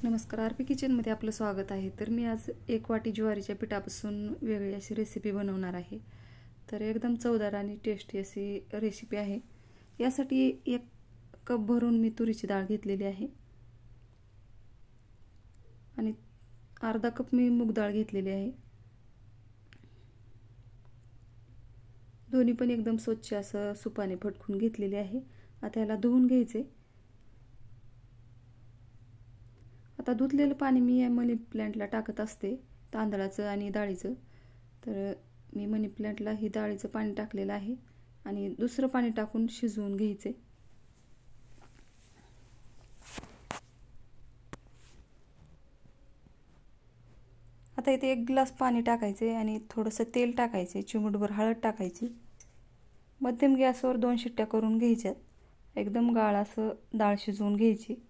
नमस्कार, R P किचनमध्ये आपलं स्वागत आहे. तर मी आज 1 वाटी ज्वारीच्या पिठापासून वेगळी अशी रेसिपी बनवणार आहे. तर एकदम चवदार आणि टेस्टी अशी रेसिपी आहे. यासाठी 1 कप भरून मी तुरीची डाळ घेतलेली आहे आणि अर्धा कप मी मूग डाळ घेतलेली आहे. दोन्ही पण एकदम स्वच्छ असं सुपाने फटकून घेतलेले आहे. आता याला धुवून घ्यायचे. आता धुतलेलं पाणी मी या मनी प्लांटला टाकत असते, तांदळाचं आणि डाळीचं. तर मी मनी प्लांटला ही डाळीचं पाणी टाकलेलं आहे आणि दुसरं पाणी टाकून शिजवून घ्यायचे. आता इथे 1 ग्लास पाणी टाकायचे आणि थोडंसं तेल टाकायचे, चिमूटभर हळद टाकायची. मध्यम गॅसवर 2 शिट्ट्या करून घ्यायच्यात. एकदम गाळ असं डाळ शिजवून घ्यायची.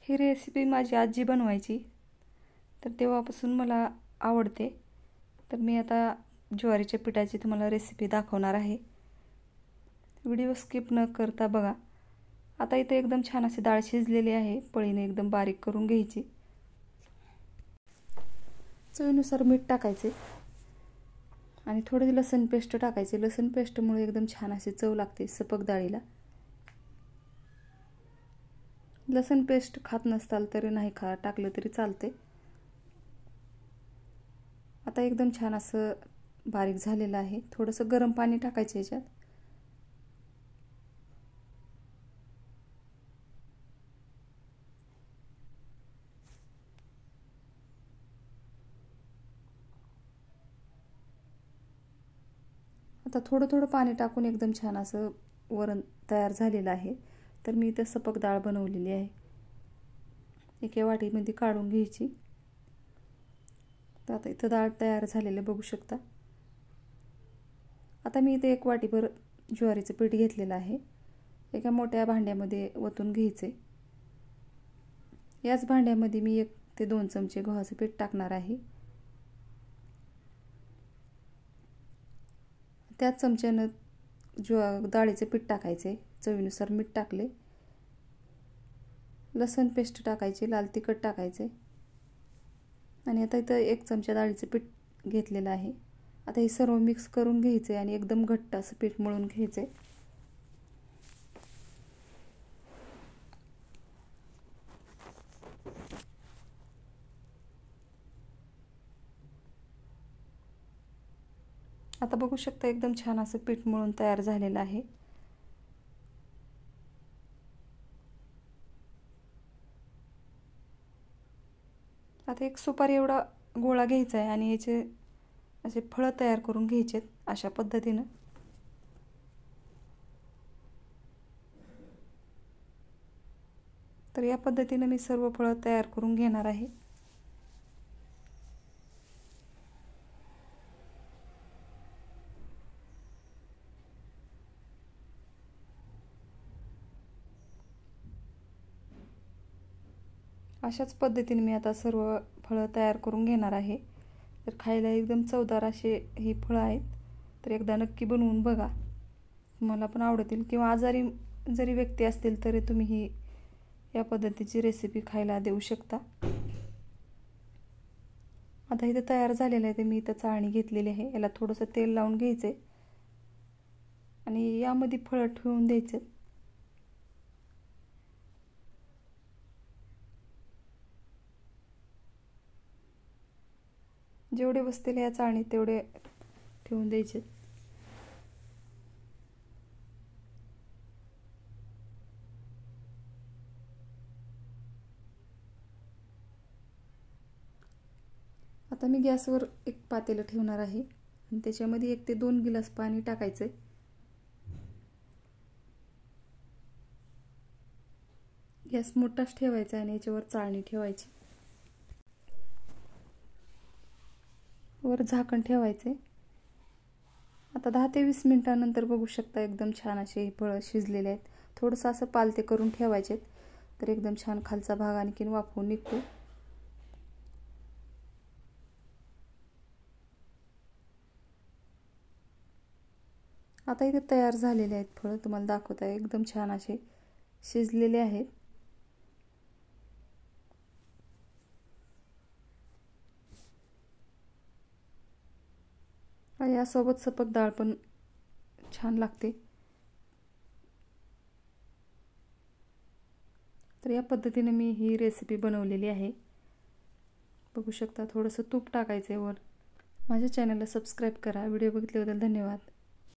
ही रेसिपी माझी आजी बनवायची, तर तेव्हापासून मला आवडते. तर मी आता ज्वारीच्या पिठाची तुम्हाला रेसिपी दाखवणार आहे. व्हिडिओ स्किप न करता बघा. आता इथे एकदम छान अशी डाळ शिजलेली आहे. पळीने एकदम बारीक करून घ्यायची. चवीनुसार मीठ टाकायचे आणि थोडी लसूण पेस्ट टाकायची. लसूण पेस्टमुळे एकदम छान अशी चव लागते सपक डाळीला. लसूण पेस्ट खात नसताल तरी नाही टाकलं तरी चालते. आता एकदम छान असं बारीक झालेलं आहे. थोडंसं गरम पाणी टाकायचं याच्यात. आता थोडं पाणी टाकून एकदम छान असं वरण तयार झालेलं आहे. तर मी इथं सपक डाळ बनवलेली आहे. एका वाटीमध्ये काढून घ्यायची. तर आता इथं डाळ तयार झालेलं बघू शकता. आता मी इथे 1 वाटीभर ज्वारीचं पीठ घेतलेलं आहे. एका मोठ्या भांड्यामध्ये ओतून घ्यायचे. याच भांड्यामध्ये मी 1 ते 2 चमचे गव्हाचं पीठ टाकणार आहे. त्याच चमच्यानं डाळीचे पीठ टाकायचे. चवीनुसार मीठ टाकले. लसूण पेस्ट टाकायची, लाल तिखट टाकायचे आणि आता इथं 1 चमचा डाळीचं पीठ घेतलेलं आहे. आता हे सर्व मिक्स करून घ्यायचे आणि एकदम घट्ट असं पीठ मळून घ्यायचे. आता बघू शकता एकदम छान असं पीठ मळून तयार झालेलं आहे. आता 1 सुपारी एवढा गोळा घ्यायचा आहे आणि याचे असे फळं तयार करून घ्यायचे अशा पद्धतीनं. तर या पद्धतीनं मी सर्व फळं तयार करून घेणार आहे. अशाच पद्धतीने मी आता सर्व फळं तयार करून घेणार आहे. तर खायला एकदम चवदार असे ही फळं आहेत. तर एकदा नक्की बनवून बघा, तुम्हाला पण आवडतील. किंवा आजारी जरी व्यक्ती असतील तरी तुम्ही ही या पद्धतीची रेसिपी खायला देऊ शकता. आता इथे तयार झालेलं आहे. ते मी इथं चाळणी घेतलेली आहे. याला थोडंसं तेल लावून घ्यायचे आणि यामध्ये फळं ठेवून द्यायचे. जेवढे बसतील या चाळणीत तेवढे ठेवून द्यायचे. आता मी गॅसवर 1 पातेलं ठेवणार आहे आणि त्याच्यामध्ये 1 ते 2 गिलास पाणी टाकायचे. गॅस मोठाच ठेवायचा आणि याच्यावर चाळणी ठेवायची. वर झाकण ठेवायचे. आता 10 ते 20 मिनिटांनंतर बघू शकता एकदम छान असे फळं शिजलेले आहेत. थोडंसं असं पालते करून ठेवायचे तर एकदम छान खालचा भाग आणखीन वाफवून निघतो. आता इथे तयार झालेले आहेत फळं. तुम्हाला दाखवत आहे एकदम छान असे शिजलेले आहेत. यासोबत सपक डाळ पण छान लागते. तर या पद्धतीने मी ही रेसिपी बनवलेली आहे. बघू शकता थोडंसं तूप टाकायचं आहे वर. माझ्या चॅनलला सबस्क्राईब करा. व्हिडिओ बघितल्याबद्दल धन्यवाद.